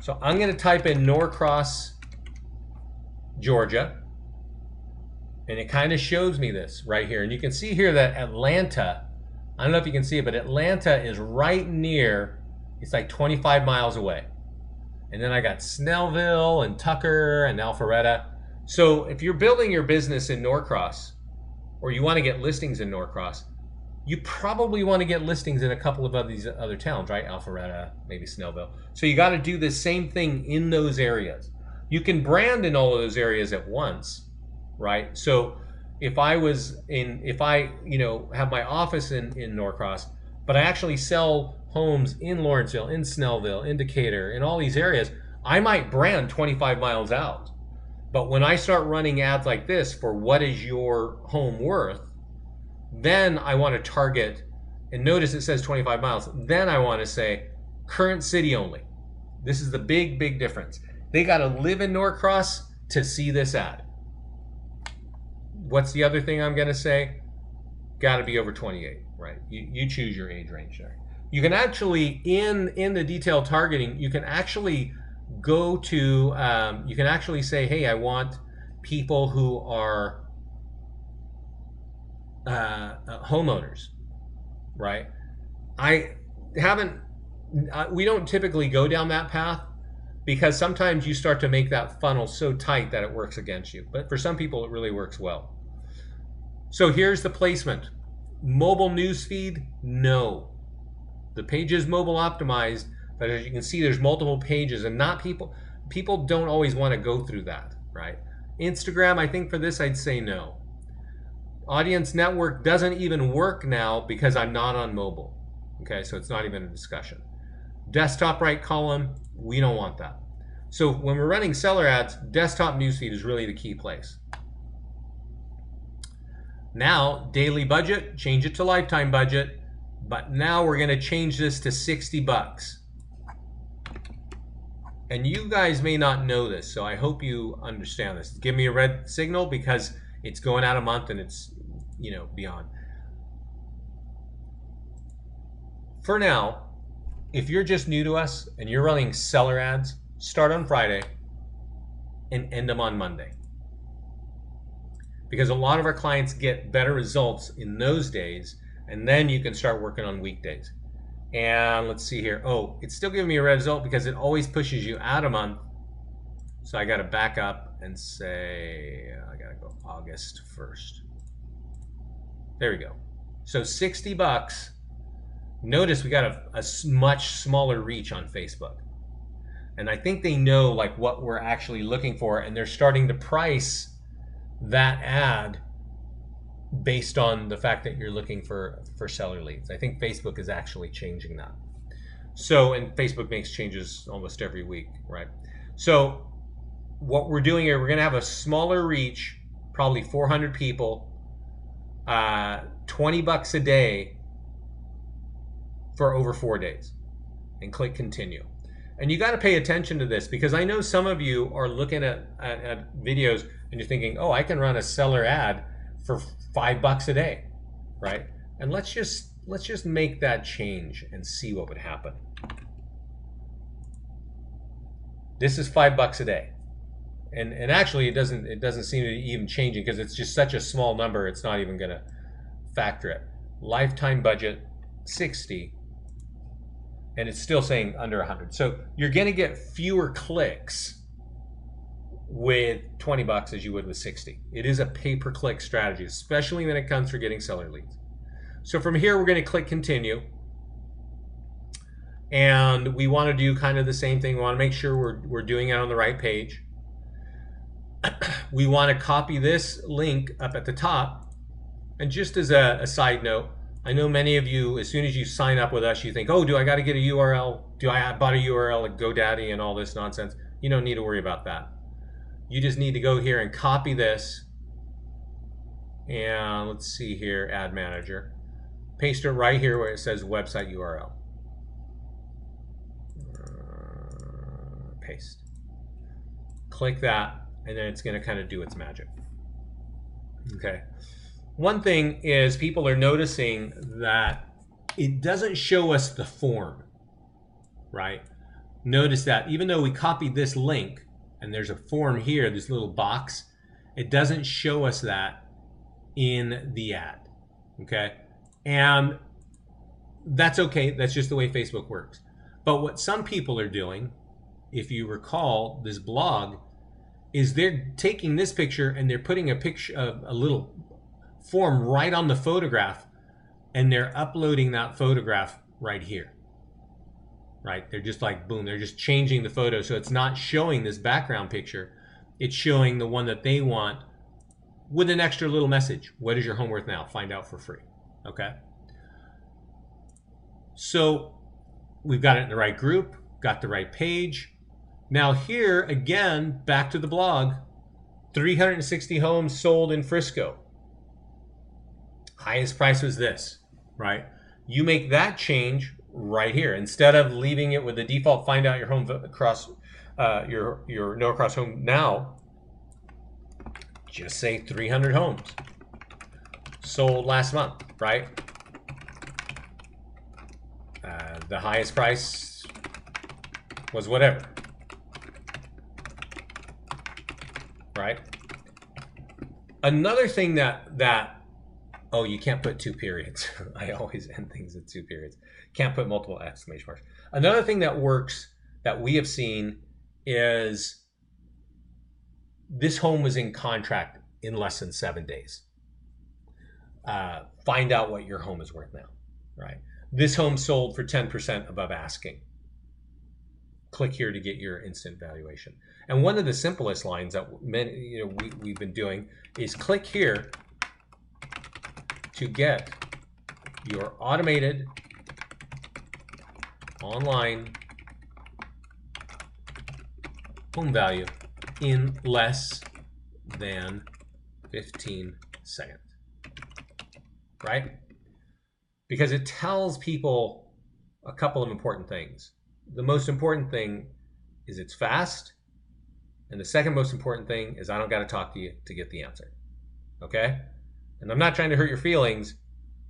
So I'm going to type in Norcross, Georgia. And it kind of shows me this right here. And you can see here that Atlanta, I don't know if you can see it, but Atlanta is right near, it's like 25 miles away. And then I got Snellville and Tucker and Alpharetta. So if you're building your business in Norcross, or you want to get listings in Norcross, you probably want to get listings in a couple of these other towns, right? Alpharetta, maybe Snellville. So you got to do the same thing in those areas. You can brand in all of those areas at once, right? So if I have my office in Norcross, but I actually sell homes in Lawrenceville, in Snellville, in Decatur, in all these areas, I might brand 25 miles out. But when I start running ads like this for what is your home worth, then I want to target, and notice it says 25 miles. Then I want to say current city only. This is the big, big difference. They got to live in Norcross to see this ad. What's the other thing I'm going to say? Got to be over 28, right? You choose your age range there. You can actually, in the detailed targeting, you can actually go to, you can actually say, hey, I want people who are homeowners, right? We don't typically go down that path, because sometimes you start to make that funnel so tight that it works against you. But for some people, it really works well. So here's the placement. Mobile newsfeed, no. The page is mobile optimized, but as you can see, there's multiple pages, and not people don't always want to go through that, right? Instagram, I think for this, I'd say no. Audience network doesn't even work now because I'm not on mobile. Okay, so it's not even a discussion. Desktop right column, we don't want that. So when we're running seller ads, desktop newsfeed is really the key place. Now, daily budget, change it to lifetime budget, but now we're going to change this to 60 bucks. And you guys may not know this, so I hope you understand this. Give me a red signal because it's going out a month and it's beyond. For now, if you're just new to us and you're running seller ads, start on Friday and end them on Monday. Because a lot of our clients get better results in those days, and then you can start working on weekdays. And let's see here. Oh, it's still giving me a red result because it always pushes you out a month. So I got to back up and say, I got to go August 1st. There we go. So $60. Notice we got a much smaller reach on Facebook. And I think they know like what we're actually looking for, and they're starting to price that ad based on the fact that you're looking for seller leads. I think Facebook is actually changing that. So, and Facebook makes changes almost every week, right? So what we're doing here, we're gonna have a smaller reach, probably 400 people, $20 a day for over 4 days, and click continue. And you got to pay attention to this, because I know some of you are looking at videos and you're thinking, oh, I can run a seller ad for $5 a day, right? And let's just make that change and see what would happen. This is $5 a day, and actually it doesn't seem to be even changing because it's just such a small number. It's not even going to factor it. Lifetime budget 60. And it's still saying under 100. So you're going to get fewer clicks with $20 as you would with 60. It is a pay-per-click strategy, especially when it comes to getting seller leads. So from here, we're going to click continue. And we want to do kind of the same thing. We want to make sure we're doing it on the right page. We want to copy this link up at the top. And just as a side note, I know many of you, as soon as you sign up with us, you think, oh, do I got to get a URL? Do I bought a URL at GoDaddy and all this nonsense? You don't need to worry about that. You just need to go here and copy this. And let's see here, Ad Manager. Paste it right here where it says website URL. Paste. Click that, and then it's going to kind of do its magic. Okay. One thing is people are noticing that it doesn't show us the form, right? Notice that even though we copied this link and there's a form here, this little box, it doesn't show us that in the ad, okay? And that's okay. That's just the way Facebook works. But what some people are doing, if you recall this blog, is they're taking this picture and they're putting a picture of a little form right on the photograph, and they're uploading that photograph right here, right? They're just like, boom, they're just changing the photo. So it's not showing this background picture. It's showing the one that they want with an extra little message. What is your home worth now? Find out for free, okay? So we've got it in the right group, got the right page. Now here, again, back to the blog, 360 homes sold in Frisco. Highest price was this, right? You make that change right here. Instead of leaving it with the default find out your home across your no across home now, just say 300 homes sold last month, right? The highest price was whatever, right? Another thing that oh, you can't put 2 periods. I always end things at 2 periods. Can't put multiple exclamation marks. Another thing that works that we have seen is this home was in contract in less than 7 days. Find out what your home is worth now, right? This home sold for 10% above asking. Click here to get your instant valuation. And one of the simplest lines that we've been doing is click here to get your automated online home value in less than 15 seconds, right? Because it tells people a couple of important things. The most important thing is it's fast, and the second most important thing is I don't got to talk to you to get the answer, okay? And I'm not trying to hurt your feelings,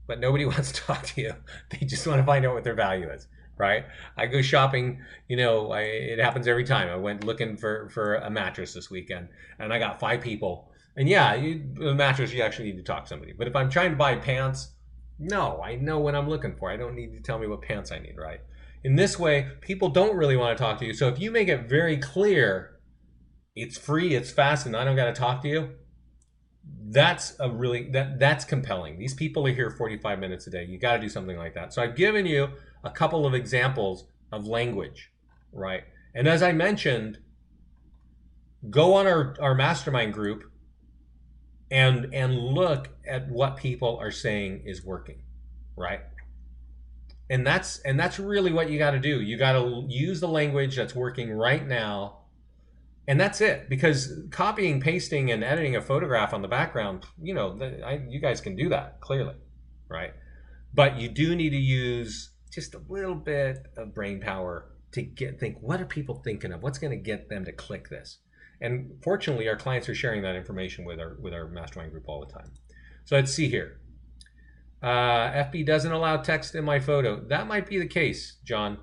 but nobody wants to talk to you. They just want to find out what their value is, right? I go shopping, it happens every time. I went looking for a mattress this weekend, and I got 5 people. And yeah, a mattress, you actually need to talk to somebody. But if I'm trying to buy pants, no, I know what I'm looking for. I don't need to tell me what pants I need, right? In this way, people don't really want to talk to you. So if you make it very clear, it's free, it's fast, and I don't got to talk to you, that's that's compelling. These people are here 45 minutes a day. You got to do something like that. So I've given you a couple of examples of language, right? And as I mentioned, go on our mastermind group and look at what people are saying is working, right? And that's really what you got to do. You got to use the language that's working right now. And that's it, because copying, pasting, and editing a photograph on the background, you guys can do that clearly, right? But you do need to use just a little bit of brain power to think, what are people thinking of? What's going to get them to click this? And fortunately, our clients are sharing that information with our mastermind group all the time. So let's see here. FB doesn't allow text in my photo. That might be the case, John.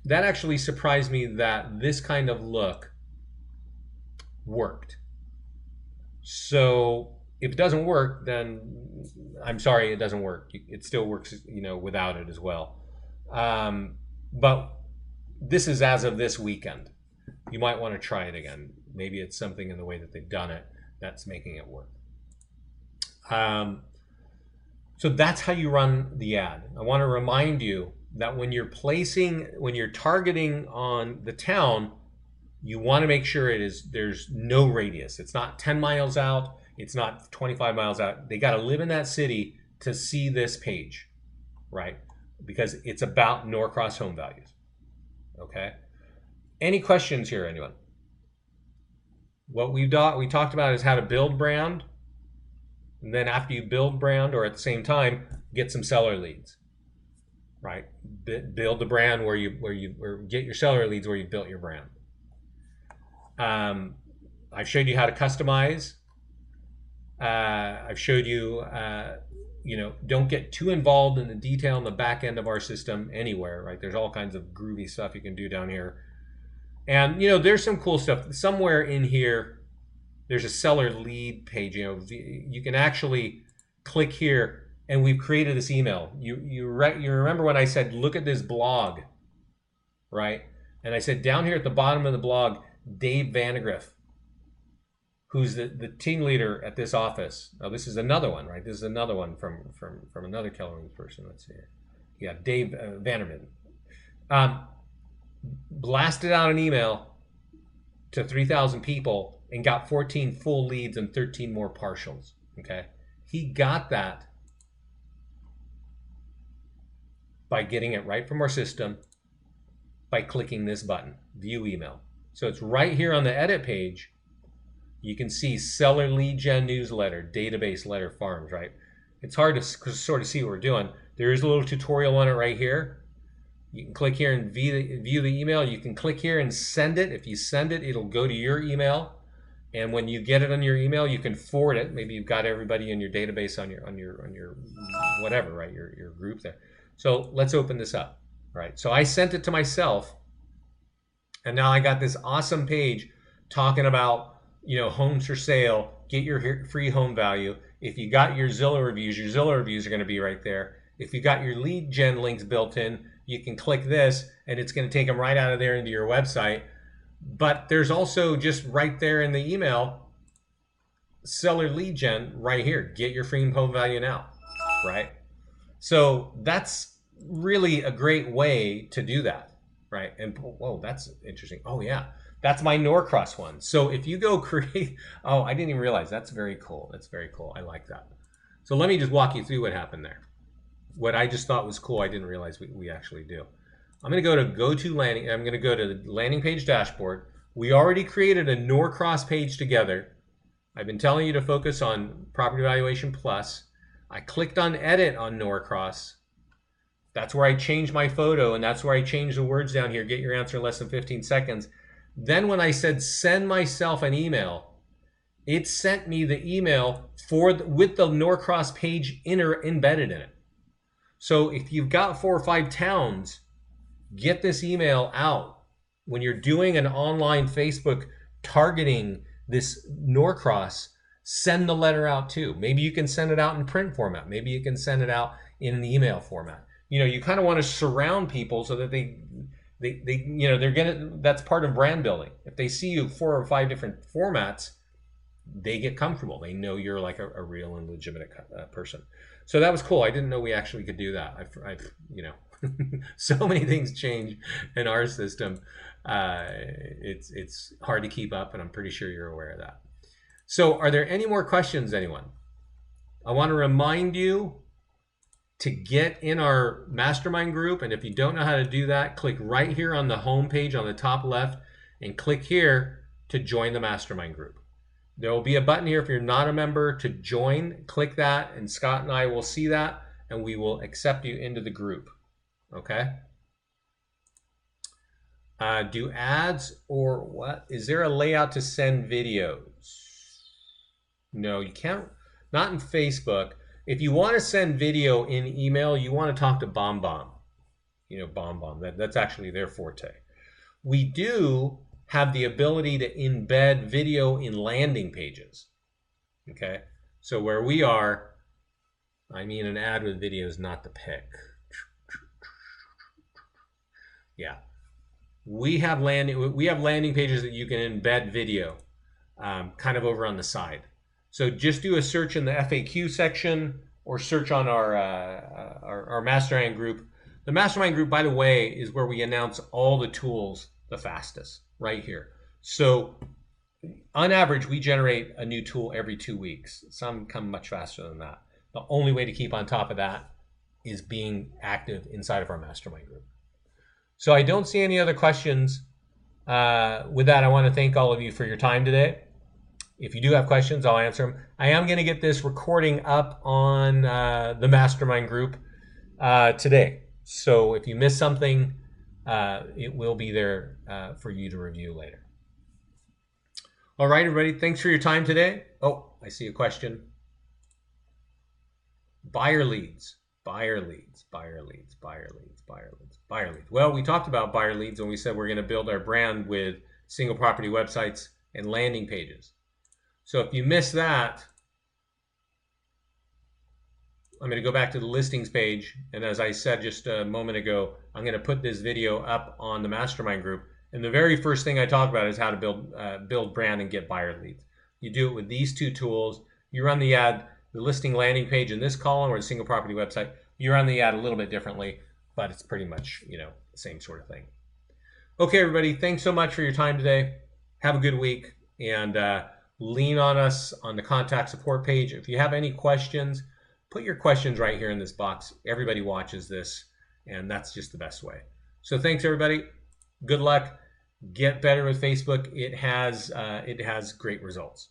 That actually surprised me that this kind of look worked. So if it doesn't work, then I'm sorry, it doesn't work. It still works, without it as well. But this is as of this weekend. You might want to try it again. Maybe it's something in the way that they've done it that's making it work. So that's how you run the ad. I want to remind you that when you're targeting on the town, you want to make sure there's no radius. It's not 10 miles out. It's not 25 miles out. They got to live in that city to see this page, right? Because it's about Norcross home values. Okay. Any questions here, anyone? What we talked about is how to build brand. And then after you build brand, or at the same time, get some seller leads. Right, build the brand or get your seller leads where you built your brand. I've showed you how to customize. I've showed you, don't get too involved in the detail in the back end of our system anywhere. Right, there's all kinds of groovy stuff you can do down here, and there's some cool stuff somewhere in here. There's a seller lead page. You can actually click here. And we've created this email. You remember when I said, look at this blog, right? And I said down here at the bottom of the blog, Dave Vandergriff, who's the team leader at this office. Now this is another one, right? This is another one from another Keller Williams person. Let's see here. Yeah, Dave Vanderman. Blasted out an email to 3,000 people and got 14 full leads and 13 more partials. Okay, he got that by getting it right from our system, by clicking this button, view email. So it's right here on the edit page. You can see seller lead gen newsletter, database letter farms, right? It's hard to sort of see what we're doing. There is a little tutorial on it right here. You can click here and view the email. You can click here and send it. If you send it, it'll go to your email. And when you get it on your email, you can forward it. Maybe you've got everybody in your database on your whatever, right? Your group there. So let's open this up, right? So I sent it to myself, and now I got this awesome page talking about, homes for sale, get your free home value. If you got your Zillow reviews are going to be right there. If you got your lead gen links built in, you can click this, and it's going to take them right out of there into your website. But there's also just right there in the email, seller lead gen right here. Get your free home value now, right? So that's really a great way to do that, right? And whoa, that's interesting. Oh yeah, that's my Norcross one. So if you go create, oh, I didn't even realize. That's very cool. That's very cool. I like that. So let me just walk you through what happened there. What I just thought was cool, I didn't realize we actually do. I'm going to go to landing. I'm going to go to the landing page dashboard. We already created a Norcross page together. I've been telling you to focus on Property Valuation Plus. I clicked on edit on Norcross. That's where I changed my photo, and that's where I changed the words down here. Get your answer in less than 15 seconds. Then when I said send myself an email, it sent me the email with the Norcross page embedded in it. So if you've got 4 or 5 towns, get this email out. When you're doing an online Facebook targeting this Norcross, send the letter out too. Maybe you can send it out in print format. Maybe you can send it out in an email format. You know, you kind of want to surround people so that they you know, they're gonna, that's part of brand building. If they see you 4 or 5 different formats, they get comfortable. They know you're like a real and legitimate person. So that was cool. I didn't know we actually could do that. I've you know, so many things change in our system. It's hard to keep up, and I'm pretty sure you're aware of that. So are there any more questions, anyone? I want to remind you to get in our mastermind group. And if you don't know how to do that, click right here on the home page on the top left and click here to join the mastermind group. There will be a button here if you're not a member to join. Click that, and Scott and I will see that, and we will accept you into the group. Okay? Do ads or what? Is there a layout to send videos? No, you can't. Not in Facebook. If you want to send video in email, you want to talk to BombBomb. You know, BombBomb. That's actually their forte. We do have the ability to embed video in landing pages. Okay, so where we are, I mean, an ad with video is not the pick. Yeah, we have landing pages that you can embed video, kind of over on the side. So just do a search in the FAQ section or search on our mastermind group. The mastermind group, by the way, is where we announce all the tools the fastest, right here. So on average, we generate a new tool every 2 weeks. Some come much faster than that. The only way to keep on top of that is being active inside of our mastermind group. So I don't see any other questions. With that, I want to thank all of you for your time today. If you do have questions, I'll answer them. I am going to get this recording up on the mastermind group today. So if you miss something, it will be there for you to review later. All right, everybody, thanks for your time today. Oh, I see a question. Buyer leads, buyer leads, buyer leads, buyer leads, buyer leads, buyer leads. Well, we talked about buyer leads when we said we're going to build our brand with single property websites and landing pages. So if you missed that, I'm going to go back to the listings page. And as I said just a moment ago, I'm going to put this video up on the mastermind group. And the very first thing I talk about is how to build brand and get buyer leads. You do it with these 2 tools. You run the ad, the listing landing page in this column or the single property website. You run the ad a little bit differently, but it's pretty much, you know, the same sort of thing. Okay, everybody, thanks so much for your time today. Have a good week, and lean on us on the contact support page. If you have any questions, put your questions right here in this box. Everybody watches this, and that's just the best way. So thanks, everybody. Good luck. Get better with Facebook. It has great results.